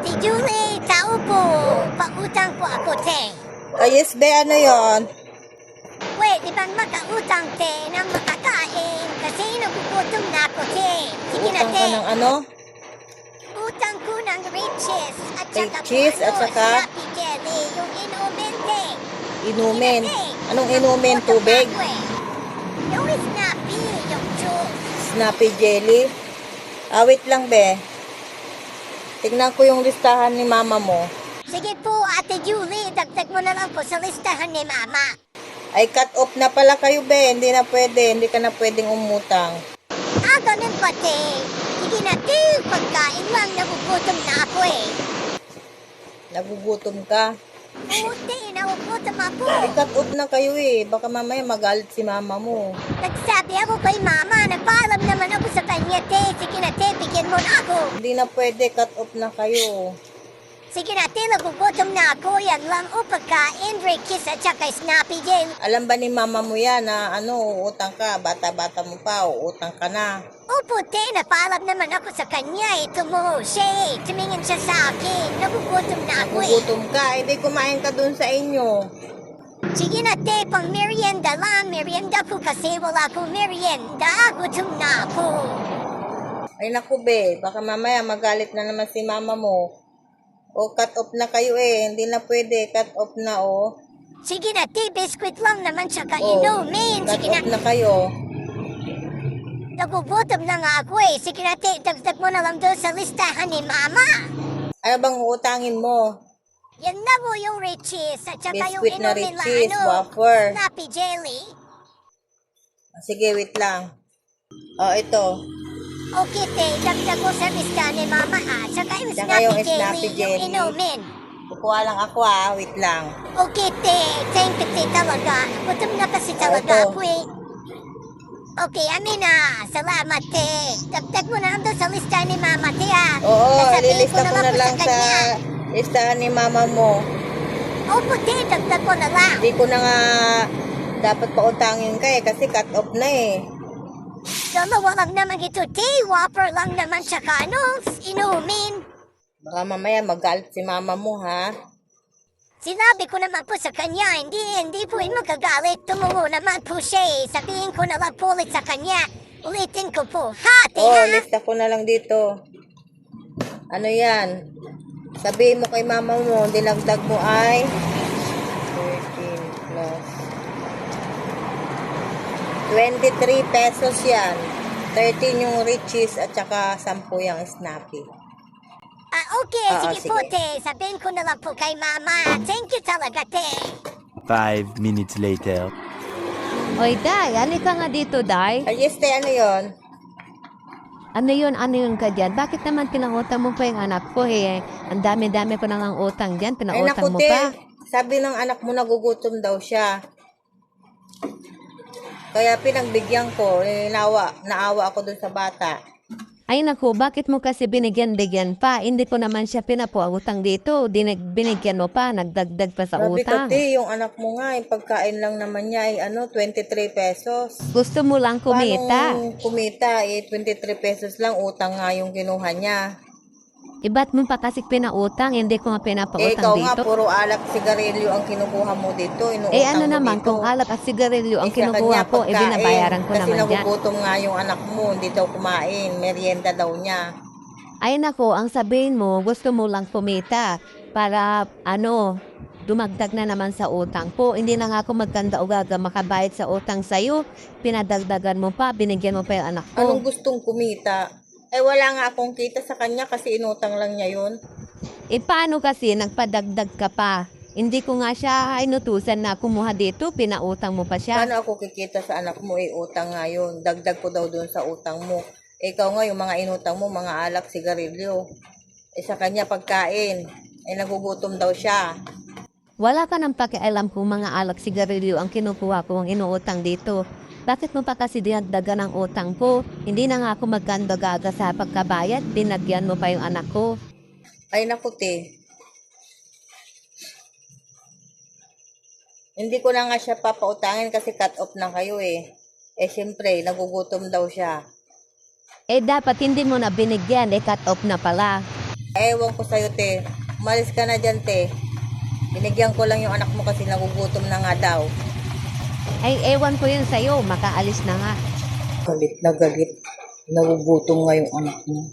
Ate Julie, tao po. Pautang po ako, te. Ayos be, ano yon? Pwede bang makautang, te, ng makakain? Kasi nagugutom na ako, te. Sige na, Utang te. ka ng ano? Utang ko ng riches at saka Riches at saka? Snappy Jelly, yung inumin, te. Inumin. Sige na, te. Anong inumin? Nagugutom Tubig? na ako, eh. Yung Snappy, yung juice. Snappy jelly? Wait lang be. Tignan ko yung listahan ni mama mo. Sige po, Ate Julie, dagdag mo na lang po sa listahan ni Mama. Ay, cut off na pala kayo be. Hindi na pwede. Hindi ka na pwedeng umutang. Ganun ba, te? Sige na, te. Pagkain lang, nagugutom na ako, eh. Nagugutom ka. Oo, te, nagugutom ako. Ay, cut off na kayo eh. Baka mamaya magalit si mama mo. Nagsabi ako kay Mama, nagpaalam naman ako sa kanya, te. Sige na, te, bigyan mo na ako. Hindi na pwede. Cut off na kayo. Sige na, te, nagugutom na ako. Yan lang, o pagkain, Rickis at saka Snappy Jelly. Alam ba ni mama mo yan na utang ka? Bata-bata mo pa, utang ka na. Opo, te, napaalam naman ako sa kanya, eh. Tumuho siya, eh. Tumingin siya sa akin. Nagugutom na ako, eh. Nagugutom ka, hindi kumain ka dun sa inyo. Sige na, te, pang merienda lang. Merienda ko kasi wala akong merienda. Gutom na ako. Ay naku be, baka mamaya magalit na naman si mama mo. O cut off na kayo eh, hindi na pwede, cut off na oh. Sige na, te, biskuit lang naman siya Oh, kainumin. cut Sige off na, na kayo. nagugutom na nga ako, eh. Sige na, te, dagdag mo na lang doon sa listahan ni Mama. Ano bang uutangin mo? Yan na po yung Riches at saka yung Biscuit na inumin Riches, na wafer. Snappy Jelly. Sige, wait lang. Oh, ito. Okay, te, dagdag mo sa listahan ni Mama, ah. Saka yung Saka yung Snappy Snappy Jelly, Jelly. yung inumin. Kukuha lang ako wait lang. Okay, te. Thank you, te, talaga. Gutom na kasi talaga ito. ako, eh. Okay, Amina. Salamat, te. Dagdag mo na lang doon sa listahan ni Mama, te, ah. Oo, Sasabihin ililista ko na po lang sa kanya. listahan ni mama mo. Opo, te, dagdag ko na lang. Hindi ko na nga dapat pautangin ka eh, kasi cut off na eh. Dalawa lang naman ito, te. Whopper lang naman siya inumin. Baka mamaya magalit si mama mo ha. Sinabi ko naman po sa kanya, hindi po yung magagalit. Tumungo naman po siya, eh. Sabihin ko na lang po ulit sa kanya. Ulitin ko po. Ha, te, Oh, ha? lista ko na lang dito. Ano yan? Sabihin mo kay mama mo, dinagdag mo ay 13 plus 23 pesos yan. 13 yung Riches at saka 10 yung Snappy. Okay, sige po, sige. te. Sabihin ko na lang po kay Mama. Thank you talaga, te. 5 minutes later. Oy, Day, halika nga dito, Day. Ay, yes, te, ano yun? Ano yun ka dyan? Bakit naman pinautang mo pa yung anak ko, eh? Ang dami-dami ko nang utang dyan, Ay, pinautang naku, mo te. pa. Sabi ng anak mo nagugutom daw siya. Kaya pinagbigyan ko, naawa ako dun sa bata. Ay naku, bakit mo kasi binigyan pa? Hindi ko naman siya pinapautang dito. Binigyan mo pa, nagdagdag pa sa Sabi ko, utang. te, yung anak mo nga, yung pagkain lang naman niya ay 23 pesos. Gusto mo lang kumita. Paano kumita? 23 pesos lang, utang nga yung kinuha niya. Iba't mo pa kasi pinautang, hindi ko nga pinapautang Ikaw nga, dito. puro alak, sigarilyo ang kinukuha mo dito. Inuutang Ano mo naman, dito. kung alak at sigarilyo ang Sa kanya, kinukuha ko, pagkain. binabayaran ko Kasi naman dyan. nagugutom nga yung anak mo, hindi daw kumain. Merienda daw niya. Ay nako, ang sabihin mo, gusto mo lang kumita para dumagdag na naman sa utang ko. Hindi na nga ako magkanda ugaga makabayad sa utang sa'yo. Pinadagdagan mo pa, binigyan mo pa yung anak ko. Anong gustong kumita? Wala nga akong kita sa kanya kasi inutang lang niya yun. Paano kasi nagpadagdag ka pa? Hindi ko nga siya inutusan na kumuha dito, pinautang mo pa siya. Paano ako kikita sa anak mo? Utang nga yun. Dagdag ko daw doon sa utang mo. Ikaw nga, yung mga inutang mo, mga alak, sigarilyo. Sa kanya pagkain. Nagugutom daw siya. Wala ka nang pakialam kung mga alak sigarilyo ang kinukuha ko ang inuutang dito. Bakit mo pa kasi dinagdagan ang utang ko? Hindi na nga ako magkanda-gaga sa pagkabayad, binagyan mo pa yung anak ko. Ay naku, te. Hindi ko na nga siya papautangin kasi cut off na kayo eh. Siyempre, nagugutom daw siya. Dapat hindi mo na binigyan, cut off na pala. Ewan ko sa'yo, te. Umalis ka na dyan, te. Binigyan ko lang yung anak mo kasi nagugutom na nga daw. Ay, ewan ko yun sa'yo. Makaalis na nga. Galit na galit. Nagugutom nga yung anak mo.